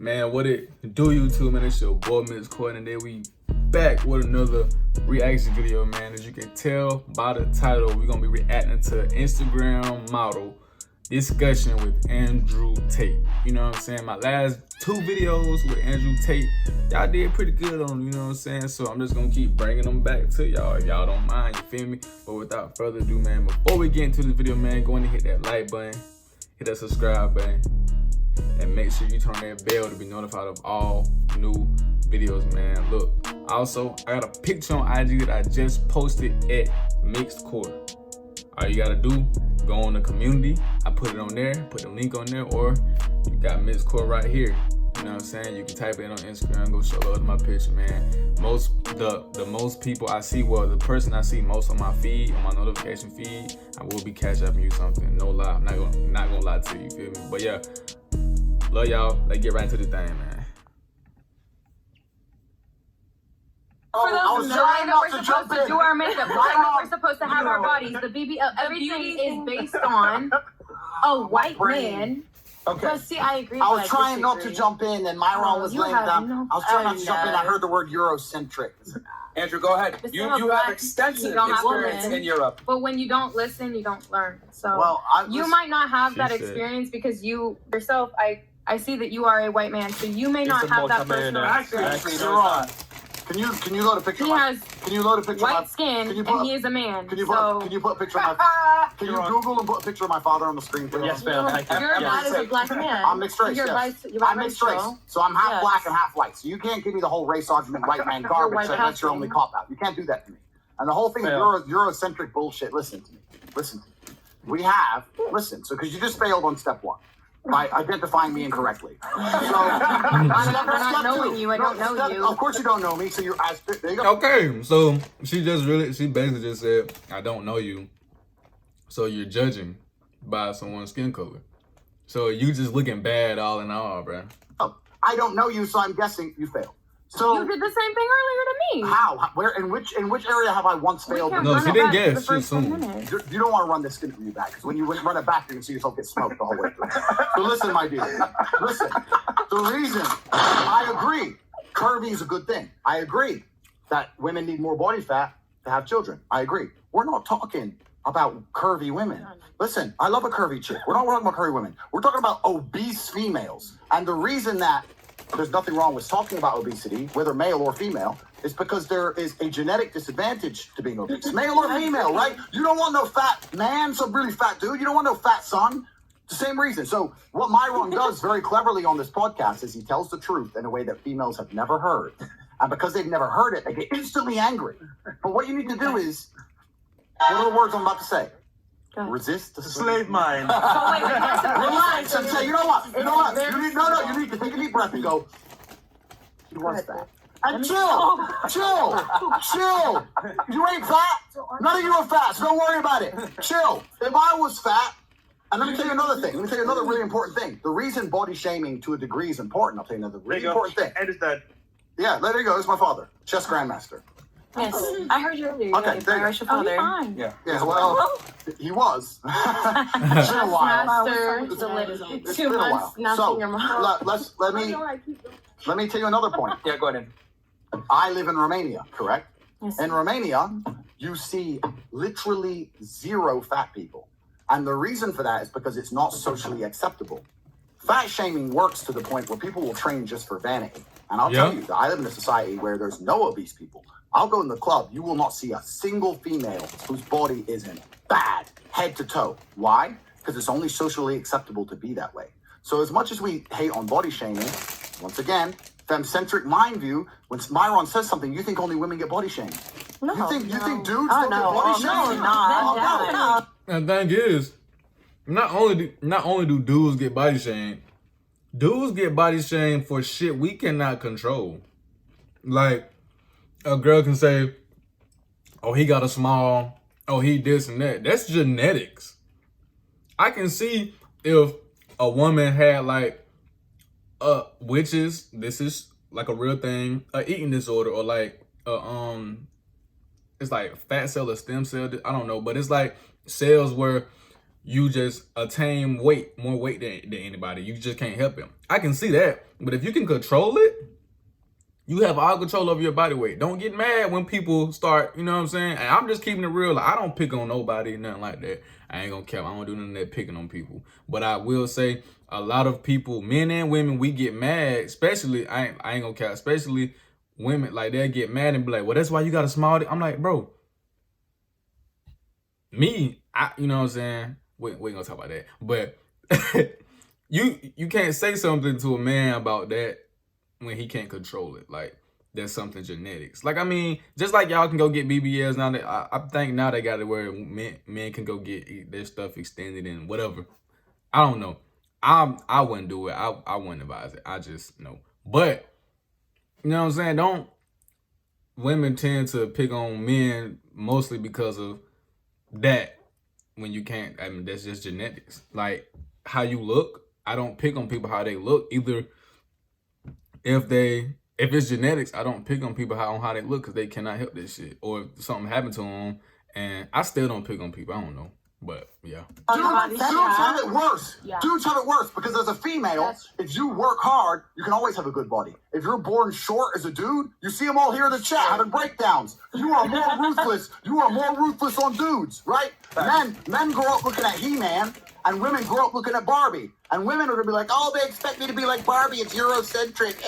Man, what it do, YouTube, man? It's your boy Mixedkhor, and then we back with another reaction video, man. As you can tell by the title, we're gonna be reacting to Instagram model discussion with Andrew Tate. You know what I'm saying? My last two videos with Andrew Tate, y'all did pretty good on them, you know what I'm saying? So I'm just gonna keep bringing them back to y'all if y'all don't mind, you feel me? But without further ado, man, before we get into this video, man, go ahead and hit that like button, hit that subscribe button, and make sure you turn that bell to be notified of all new videos, man. Look, also, I got a picture on IG that I just posted at Mixedkhor. All you gotta do, go on the community. I put it on there, put the link on there, or you got Mixedkhor right here. You know what I'm saying? You can type it in on Instagram, go show love to my picture, man. The most people I see, well, the person I see most on my feed, on my notification feed, I will be cash apping you something. No lie, I'm not gonna lie to you, feel me? But yeah, love y'all. Let's get right into the thing, man. For those who know that we're supposed to do our makeup, we're supposed to have our bodies. The BB, everything is based on a white man. Okay. But see, I agree. I was trying not to jump in, and Myron was laying down. I was trying not to jump in. I heard the word Eurocentric. Andrew, go ahead. You have extensive experience in Europe. But when you don't listen, you don't learn. So well, you might not have that experience because you yourself, I see that you are a white man, so you may not have that personal experience. You're wrong. Can you load a picture? Can you load a picture? White skin, and he is a man. Can you put a picture of my? Can you Google and put a picture of my father on the screen, please? Yes, ma'am. Your dad is a black man. I'm mixed race. Yes. I'm mixed race, so I'm half black and half white. So you can't give me the whole race argument, white man garbage. That's your only cop out. You can't do that to me. And the whole thing of Eurocentric bullshit. Listen to me. Listen to me. We have So because you just failed on step one by identifying me incorrectly. So I'm not knowing you. I don't know you. Of course you don't know me. So you're as there you go. Okay, so she basically just said, I don't know you. So you're judging by someone's skin color. So you just looking bad all in all, bro. Oh, I don't know you, so I'm guessing you failed. So you did the same thing earlier to me. How? Where? In which area have I once failed? No, she didn't guess. She assumed. You don't want to run this skin from you back, because when you run it back, you're gonna see yourself get smoked the whole way through. So listen, my dude. Listen. The reason I agree, curvy is a good thing. I agree that women need more body fat to have children. I agree. We're not talking about curvy women. Listen, I love a curvy chick. We're not talking about curvy women. We're talking about obese females. And the reason that there's nothing wrong with talking about obesity, whether male or female, is because there is a genetic disadvantage to being obese. Male or female, right? You don't want no fat man, some really fat dude. You don't want no fat son. It's the same reason. So what Myron does very cleverly on this podcast is he tells the truth in a way that females have never heard. And because they've never heard it, they get instantly angry. But what you need to do is, what are the words I'm about to say? Resist the slave mind. Relax and say, you know what? You need to take a deep breath and go, you are fat. And chill. You ain't fat. None of you are fat, so don't worry about it. Chill. If I was fat, and let me tell you another thing. Let me tell you another really important thing. The reason body shaming to a degree is important, I'll tell you another really important thing. And it's that. Yeah, there you go. It's my father, chess grandmaster. Yes, I heard you earlier. Okay, there you go. Father. Fine. Yeah, well, he was. It's been a while. It's been a while. So let me tell you another point. Yeah, go ahead. I live in Romania, correct? Yes. In Romania, you see literally zero fat people. And the reason for that is because it's not socially acceptable. Fat shaming works to the point where people will train just for vanity. And I'll tell you that I live in a society where there's no obese people. I'll go in the club, you will not see a single female whose body isn't bad, head to toe. Why? Because it's only socially acceptable to be that way. So as much as we hate on body shaming, once again, femcentric mind view, when Myron says something, you think only women get body shamed. No, you think dudes don't get body shamed? No. And the thing is, not only do dudes get body shamed for shit we cannot control. Like, a girl can say, oh, he got a small, oh, he this and that. That's genetics. I can see if a woman had like witches, this is like a real thing, eating disorder, or like it's like fat cell or stem cell, I don't know, but it's like cells where you just attain more weight than anybody. You just can't help him. I can see that. But if you can control it, you have all control over your body weight. Don't get mad when people start, you know what I'm saying? And I'm just keeping it real. I don't pick on nobody, nothing like that. I ain't gonna care. I don't do nothing that picking on people. But I will say a lot of people, men and women, we get mad, especially, I ain't gonna care, especially women, like they'll get mad and be like, well, that's why you got a small dick. I'm like, bro, you know what I'm saying? We ain't gonna talk about that. But you can't say something to a man about that when he can't control it. Like, that's something genetics. Like, I mean, just like y'all can go get BBLs now, I think now they got it where men can go get their stuff extended and whatever. I don't know. I wouldn't do it. I wouldn't advise it. I just know. But, you know what I'm saying? Women tend to pick on men mostly because of that. When you can't, I mean, that's just genetics. Like, how you look, I don't pick on people how they look. Either if it's genetics, I don't pick on people on how they look because they cannot help this shit. Or if something happened to them, and I still don't pick on people. I don't know. But, yeah. Dudes have it worse. Yeah. Dudes have it worse because as a female, if you work hard, you can always have a good body. If you're born short as a dude, you see them all here in the chat having breakdowns. You are more ruthless. You are more ruthless on dudes, right? Men grow up looking at He-Man, and women grow up looking at Barbie. And women are going to be like, oh, they expect me to be like Barbie. It's Eurocentric.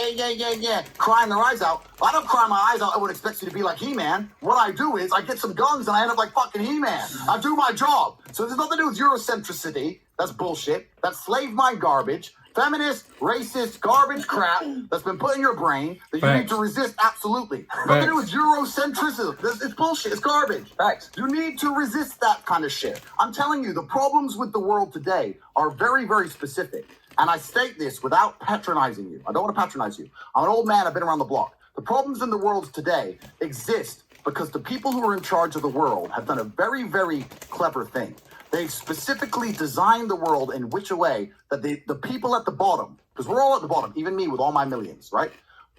Yeah. Crying their eyes out. I don't cry my eyes out. I would expect you to be like He-Man. What I do is I get some guns and I end up like fucking He-Man. I do my job. So there's nothing to do with Eurocentricity. That's bullshit. That's slave mind garbage. Feminist, racist, garbage crap that's been put in your brain that you need to resist absolutely. Nothing to do with Eurocentricism. It's bullshit. It's garbage. Facts. You need to resist that kind of shit. I'm telling you, the problems with the world today are very, very specific. And I state this without patronizing you. I don't want to patronize you. I'm an old man. I've been around the block. The problems in the world today exist because the people who are in charge of the world have done a very, very clever thing. They specifically designed the world in which a way that the people at the bottom, because we're all at the bottom, even me with all my millions, right?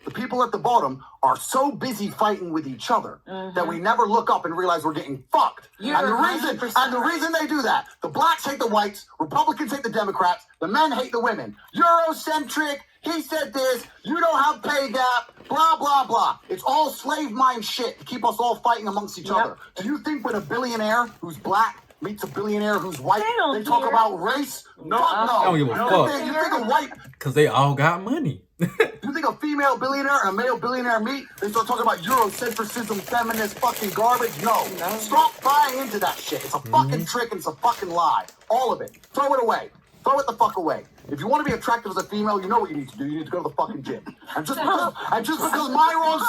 The people at the bottom are so busy fighting with each other that we never look up and realize we're getting fucked. And the reason they do that, the blacks hate the whites, Republicans hate the Democrats, the men hate the women. Eurocentric, he said this, you don't have pay gap, blah, blah, blah. It's all slave mind shit to keep us all fighting amongst each other. Do you think when a billionaire who's black meets a billionaire who's white, they talk about race? No. I don't give a fuck. You think a white... Because they all got money. You think a female billionaire and a male billionaire meet? They start talking about Eurocentrism, feminist fucking garbage? No. Stop buying into that shit. It's a fucking trick and it's a fucking lie. All of it. Throw it away. Throw it the fuck away. If you want to be attractive as a female, you know what you need to do. You need to go to the fucking gym. And just because Myron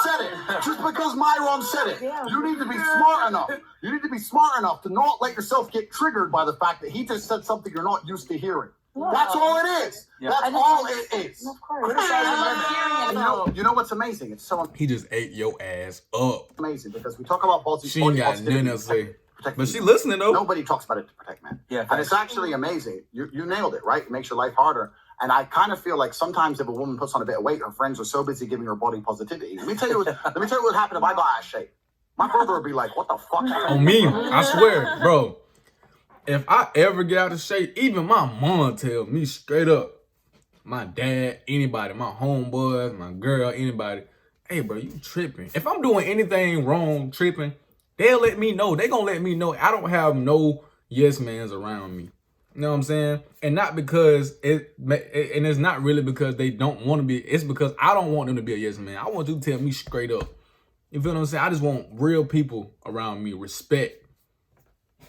said it, you need to be smart enough. You need to be smart enough to not let yourself get triggered by the fact that he just said something you're not used to hearing. Yeah. That's all it is. Yeah. That's all it is. Of course. You know what's amazing? It's so he just ate your ass up. Amazing because we talk about body she ain't got nothing to say. But she listening though. Nobody talks about it to protect men. Yeah, and it's actually amazing. You nailed it, right? It makes your life harder. And I kind of feel like sometimes if a woman puts on a bit of weight, her friends are so busy giving her body positivity. Let me tell you what happened if I got out of shape. My brother would be like, "What the fuck?" On me, I swear, bro. If I ever get out of shape, even my mom tell me straight up, my dad, anybody, my homeboys, my girl, anybody, hey, bro, you tripping. If I'm doing anything wrong, tripping, they'll let me know. They gonna let me know. I don't have no yes mans around me. You know what I'm saying? And not because it's not really because they don't want to be. It's because I don't want them to be a yes man. I want you to tell me straight up. You feel what I'm saying? I just want real people around me, respect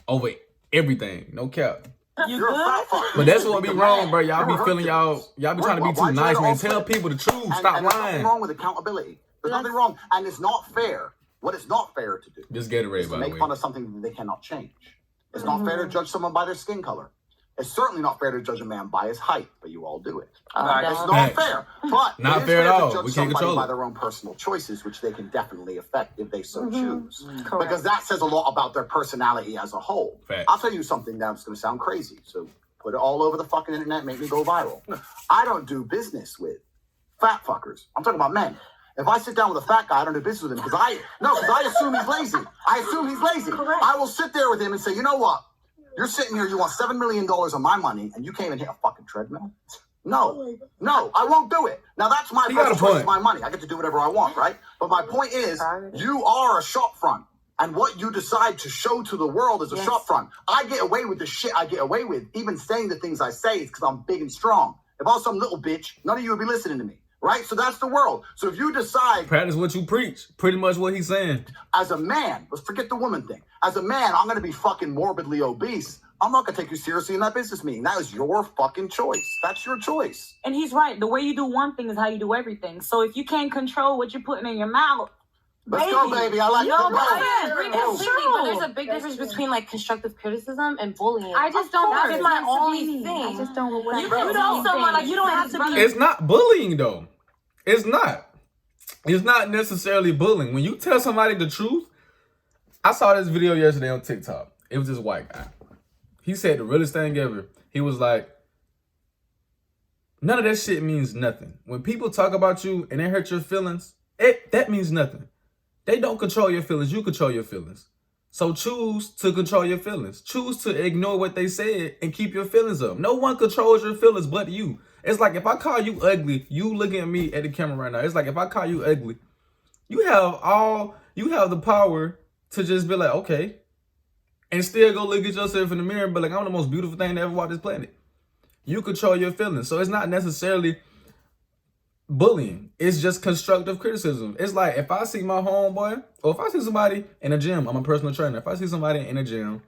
over everything. No cap. You're a fat fuck. But that's what be wrong, bro. Y'all be feeling y'all be trying to be too nice, man. Tell people the truth. Stop lying. There's nothing wrong with accountability. There's nothing wrong. And it's not fair. What it's not fair to do just get it right, is to make fun of something that they cannot change. It's not fair to judge someone by their skin color. It's certainly not fair to judge a man by his height, but you all do it. It's not fair. But not fair at all. To judge somebody by their own personal choices, which they can definitely affect if they so choose. Correct. Because that says a lot about their personality as a whole. Fact. I'll tell you something that's going to sound crazy. So put it all over the fucking internet, make me go viral. I don't do business with fat fuckers. I'm talking about men. If I sit down with a fat guy, I don't do business with him because I assume he's lazy. I assume he's lazy. Correct. I will sit there with him and say, you know what? You're sitting here, you want $7 million of my money, and you can't even hit a fucking treadmill? No, I won't do it. Now, that's my personal choice, it's my money. I get to do whatever I want, right? But my point is, you are a shop front. And what you decide to show to the world is a shop front. I get away with the shit I get away with. Even saying the things I say is because I'm big and strong. If I was some little bitch, none of you would be listening to me, right? So that's the world. So if you decide... Practice what you preach. Pretty much what he's saying. As a man, let's forget the woman thing. As a man, I'm going to be fucking morbidly obese. I'm not going to take you seriously in that business meeting. That is your fucking choice. That's your choice. And he's right. The way you do one thing is how you do everything. So if you can't control what you're putting in your mouth, let's go, baby. I like but that. I agree completely. But there's a big difference between like constructive criticism and bullying. I just don't. That's my only thing. I just don't. You know someone like you don't have to be. It's not bullying though. It's not. It's not necessarily bullying. When you tell somebody the truth, I saw this video yesterday on TikTok. It was this white guy. He said the realest thing ever. He was like, none of that shit means nothing. When people talk about you and they hurt your feelings, that means nothing. They don't control your feelings. You control your feelings. So choose to control your feelings. Choose to ignore what they said and keep your feelings up. No one controls your feelings but you. It's like if I call you ugly, you looking at me at the camera right now. It's like if I call you ugly, you have the power to just be like, okay, and still go look at yourself in the mirror and be like, I'm the most beautiful thing to ever walk this planet. You control your feelings. So it's not necessarily bullying. It's just constructive criticism. It's like if I see my homeboy, or if I see somebody in a gym, I'm a personal trainer. If I see somebody in a gym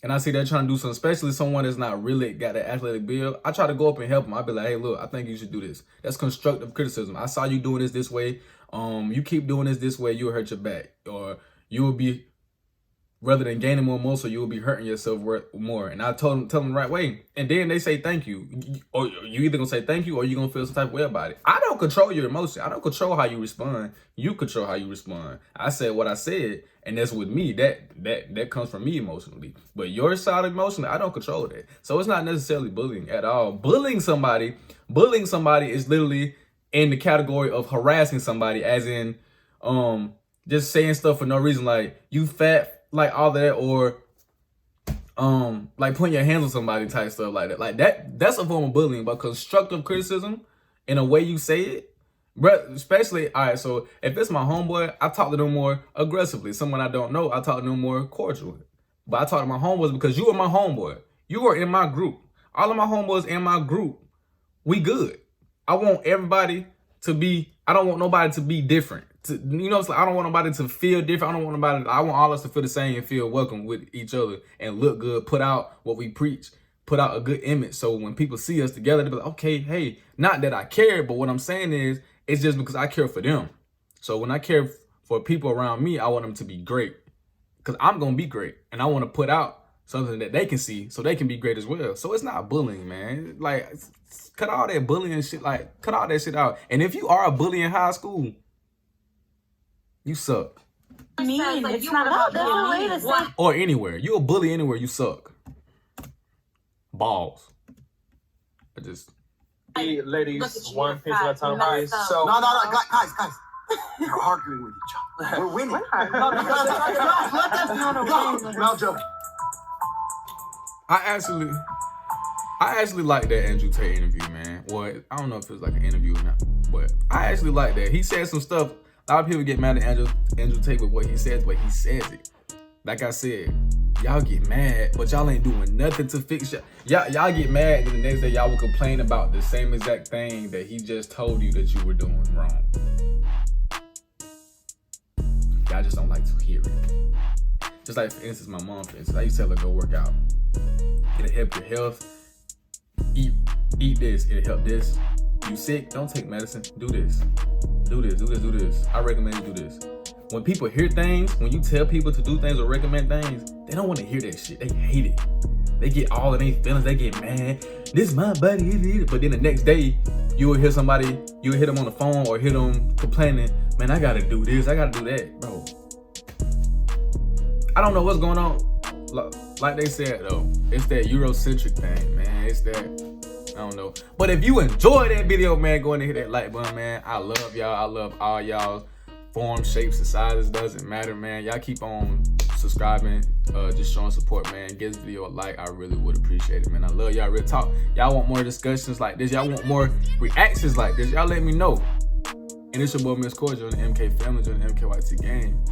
and I see they're trying to do something, especially someone that's not really got that athletic build, I try to go up and help them. I'll be like, hey, look, I think you should do this. That's constructive criticism. I saw you doing this way. You keep doing this way, you'll hurt your back. Or you will be, rather than gaining more muscle, you will be hurting yourself more. And I tell them the right way. And then they say thank you. Or you either gonna say thank you or you're gonna feel some type of way about it. I don't control your emotion. I don't control how you respond. You control how you respond. I said what I said, and that's with me. That comes from me emotionally. But your side emotionally, I don't control that. So it's not necessarily bullying at all. Bullying somebody is literally in the category of harassing somebody, as in just saying stuff for no reason, like you fat, like all that, or like putting your hands on somebody type stuff like that. Like that's a form of bullying. But constructive criticism in a way you say it, especially, all right, so if it's my homeboy, I talk to them more aggressively. Someone I don't know, I talk to them more cordially. But I talk to my homeboys because you are my homeboy. You are in my group. All of my homeboys in my group, we good. I want everybody to be, I don't want nobody to be different. You know, it's like I don't want nobody to feel different. I want all us to feel the same and feel welcome with each other and look good, put out what we preach, put out a good image. So when people see us together, they'll be like, okay, hey, not that I care, but what I'm saying is, it's just because I care for them. So when I care for people around me, I want them to be great because I'm going to be great. And I want to put out something that they can see so they can be great as well. So it's not bullying, man. Like, cut all that bullying shit, like, cut all that shit out. And if you are a bully in high school, you suck. Mean. It's not about being mean. Or anywhere. You a bully anywhere, you suck. Balls. I just... Hey, ladies, one piece at a time, please. So, no, guys. You're arguing with each other. We're winning. No, Joe. I actually like that Andrew Tate interview, man. Well, I don't know if it was like an interview or not, but I actually like that. He said some stuff. A lot of people get mad at Andrew Tate with what he says, but he says it. Like I said, y'all get mad, but y'all ain't doing nothing to fix y'all get mad, and the next day y'all will complain about the same exact thing that he just told you that you were doing wrong. Y'all just don't like to hear it. Just like, for instance, my mom, for instance, I used to tell her go work out. It'll help your health. Eat this. It'll help this. You sick? Don't take medicine. Do this. Do this. I recommend you do this. When people hear things, when you tell people to do things or recommend things, they don't want to hear that shit. They hate it. They get all of their feelings. They get mad. This is my body. But then the next day, you will hear somebody, you will hit them on the phone or hear them complaining, man, I got to do this. I got to do that. Bro, I don't know what's going on. Like they said, though, it's that Eurocentric thing, man. It's that, I don't know. But if you enjoyed that video, man, go ahead and hit that like button, man. I love y'all. I love all y'all forms, shapes, and sizes. Doesn't matter, man. Y'all keep on subscribing, just showing support, man. Give this video a like. I really would appreciate it, man. I love y'all. Real talk. Y'all want more discussions like this? Y'all want more reactions like this? Y'all let me know. And it's your boy Mixedkhor, join the MK family, join the MKYT gang.